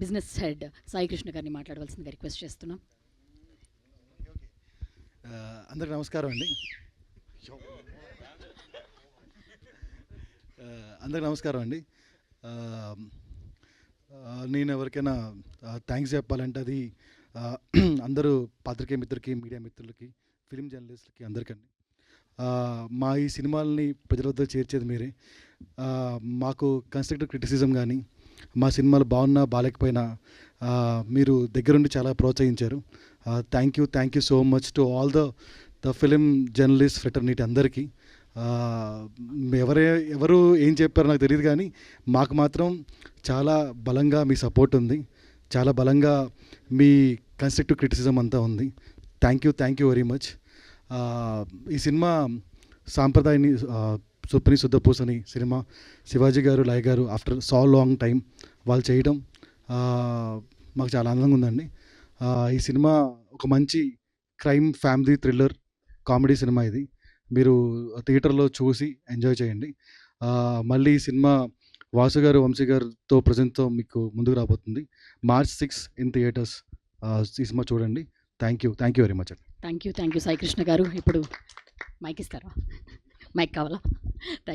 Business head Sai Krishna గారిని మాట్లాడవలసిందిగా request చేస్తున్నాం. అందరికి నమస్కారం అండి. అందరికి నమస్కారం అండి. నేను ఎవరికైనా థ్యాంక్స్ చెప్పాలంటే అది అందరూ పాత్రికేయ మిత్రులకి, మీడియా మిత్రులకి, ఫిలిం జర్నలిస్టులకి అందరికండి. మా ఈ సినిమాలని ప్రజల వద్ద చేర్చేది మీరే. మాకు కన్స్ట్రక్టివ్ క్రిటిసిజం కానీ, మా సినిమాలు బాగున్నా బాగాలేకపోయినా మీరు దగ్గరుండి చాలా ప్రోత్సహించారు. Thank you so much to all the film journalist fraternity అందరికీ. ఎవరు ఏం చెప్పారో నాకు తెలియదు, కానీ మాకు మాత్రం చాలా బలంగా మీ సపోర్ట్ ఉంది, చాలా బలంగా మీ కన్స్ట్రక్టివ్ క్రిటిసిజం అంతా ఉంది. Thank you very much. ఈ సినిమా సాంప్రదాయని సుప్ని శుద్ధపూసని సినిమా శివాజీ గారు, లయ గారు ఆఫ్టర్ సో లాంగ్ టైం వాళ్ళు చేయడం మాకు చాలా ఆనందంగా ఉందండి. ఈ సినిమా ఒక మంచి crime family thriller comedy cinema. ఇది మీరు థియేటర్లో చూసి ఎంజాయ్ చేయండి. మళ్ళీ ఈ సినిమా వాసు గారు, వంశీ గారితో ప్రజెంట్తో మీకు ముందుకు రాబోతుంది. March 6 in theatres. ఈ సినిమా చూడండి. Thank you very much. Thank you Sai Krishna గారు. ఇప్పుడు మైక్ ఇస్తారా? మైక్ కావాలా? థ్యాంక్